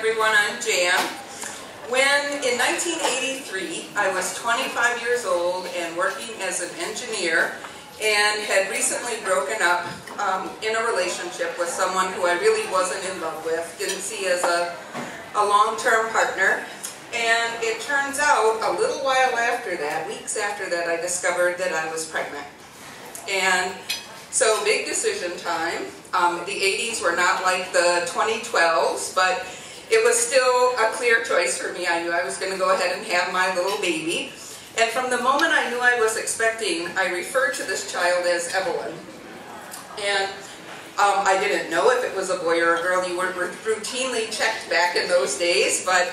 everyone, I'm Jan. When in 1983 I was 25 years old and working as an engineer and had recently broken up in a relationship with someone who I really wasn't in love with, didn't see as a long-term partner. And it turns out a little while after that, weeks after that, I discovered that I was pregnant. And so big decision time. The 80s were not like the 2012s, but it was still a clear choice for me. I knew I was going to go ahead and have my little baby. And from the moment I knew I was expecting, I referred to this child as Evelyn. And I didn't know if it was a boy or a girl. You weren't routinely checked back in those days, but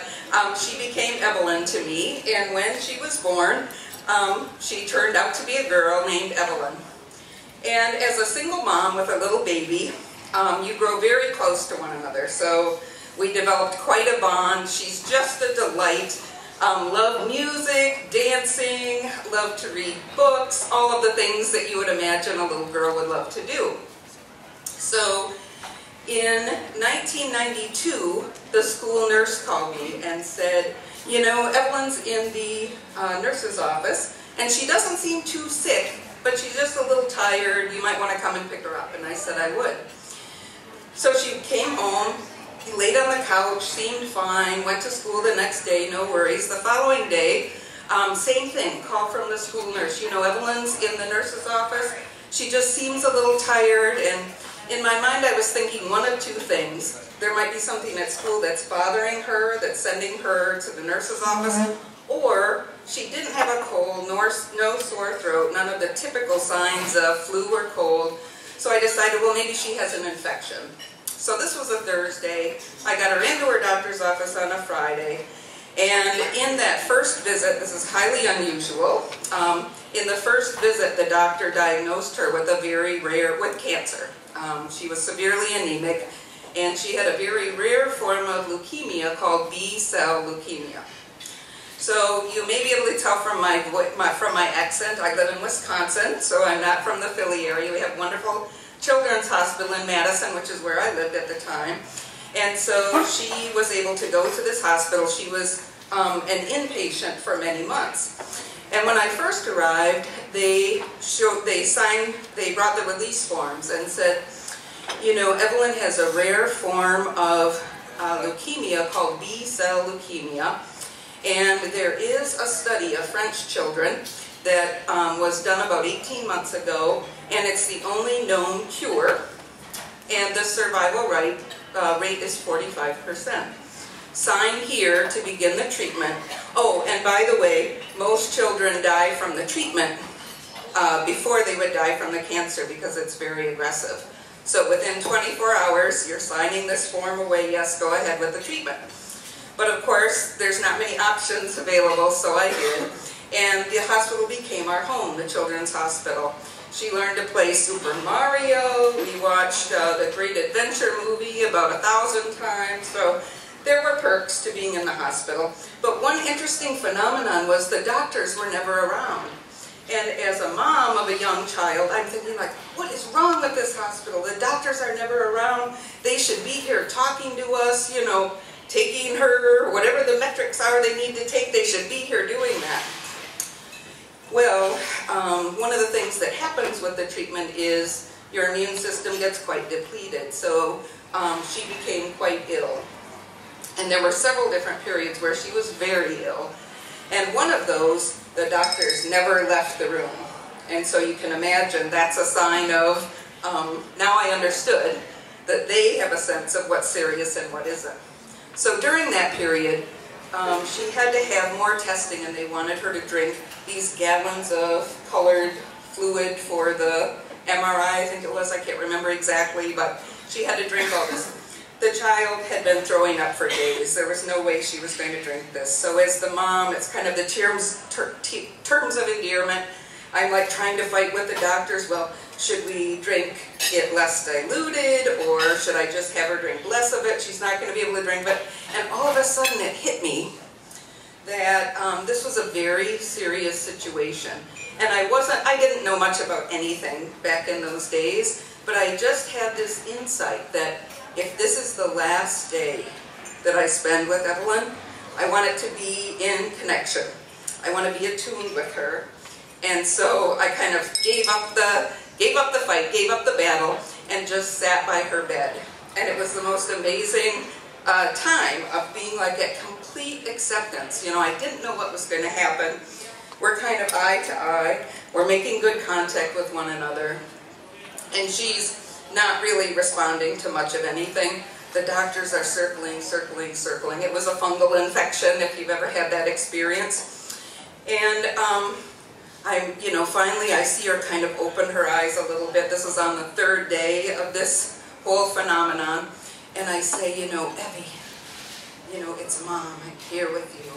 she became Evelyn to me. And when she was born, she turned out to be a girl named Evelyn. And as a single mom with a little baby, you grow very close to one another. So we developed quite a bond. She's just a delight. Loved music, dancing, loved to read books, all of the things that you would imagine a little girl would love to do. So in 1992, the school nurse called me and said, you know, Evelyn's in the nurse's office, and she doesn't seem too sick, but she's just a little tired. You might want to come and pick her up. And I said I would. So she came home, laid on the couch, seemed fine, went to school the next day, no worries. The following day, same thing, call from the school nurse. You know, Evelyn's in the nurse's office. She just seems a little tired. And in my mind, I was thinking one of two things. There might be something at school that's bothering her, that's sending her to the nurse's office, or she didn't have a cold, no sore throat, none of the typical signs of flu or cold. So I decided, well, maybe she has an infection. So this was a Thursday. I got her into her doctor's office on a Friday. And in that first visit, this is highly unusual, in the first visit, the doctor diagnosed her with with cancer. She was severely anemic, and she had a very rare form of leukemia called B-cell leukemia. So you may be able to tell from my accent, I live in Wisconsin, so I'm not from the Philly area. We have wonderful Children's Hospital in Madison, which is where I lived at the time. And so she was able to go to this hospital. She was an inpatient for many months. And when I first arrived, they brought the release forms and said, you know, Evelyn has a rare form of leukemia called B-cell leukemia. And there is a study of French children that was done about 18 months ago, and it's the only known cure, and the survival rate is 45%. Sign here to begin the treatment. Oh, and by the way, most children die from the treatment before they would die from the cancer because it's very aggressive. So within 24 hours, you're signing this form away, yes, go ahead with the treatment. But of course, there's not many options available, so I did. And the hospital became our home, the Children's Hospital. She learned to play Super Mario. We watched the Great Adventure movie about 1,000 times. So there were perks to being in the hospital. But one interesting phenomenon was the doctors were never around. And as a mom of a young child, I'm thinking like, what is wrong with this hospital? The doctors are never around. They should be here talking to us, you know, taking her, whatever the metrics are they need to take, they should be here doing that. Well, one of the things that happens with the treatment is your immune system gets quite depleted, so she became quite ill. And there were several different periods where she was very ill. And one of those, the doctors never left the room. And so you can imagine that's a sign of, now I understood, that they have a sense of what's serious and what isn't. So during that period, she had to have more testing, and they wanted her to drink these gallons of colored fluid for the MRI, I think it was, I can't remember exactly, but she had to drink all this. The child had been throwing up for days. There was no way she was going to drink this. So as the mom, it's kind of the terms of endearment. I'm like trying to fight with the doctors. Well, should we drink it less diluted, or should I just have her drink less of it? She's not going to be able to drink it. And all of a sudden it hit me that this was a very serious situation. And I didn't know much about anything back in those days, but I just had this insight that if this is the last day that I spend with Evelyn, I want it to be in connection. I want to be attuned with her. And so I kind of gave up the fight, gave up the battle, and just sat by her bed. And it was the most amazing time of being like at complete acceptance. You know, I didn't know what was going to happen. We're kind of eye to eye. We're making good contact with one another. And she's not really responding to much of anything. The doctors are circling, circling, circling. It was a fungal infection, if you've ever had that experience. And finally I see her kind of open her eyes a little bit. This was on the third day of this whole phenomenon. And I say, Evie, it's Mom, I'm here with you.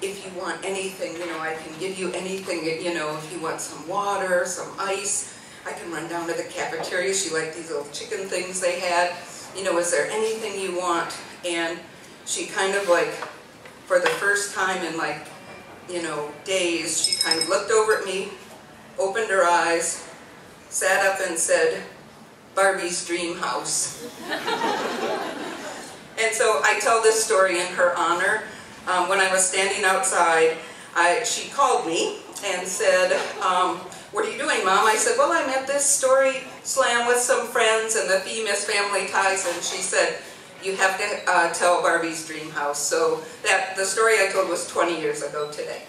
If you want anything, I can give you anything. If you want some water, some ice, I can run down to the cafeteria. She liked these little chicken things they had. Is there anything you want? And she kind of like, for the first time in like, days, she kind of looked over at me, opened her eyes, sat up and said, Barbie's dream house. And so I tell this story in her honor. When I was standing outside, she called me and said, what are you doing, Mom? I said, well, I'm at this story slam with some friends and the Themis Family Ties, and she said, you have to tell Barbie's dream house. So the story I told was 20 years ago today.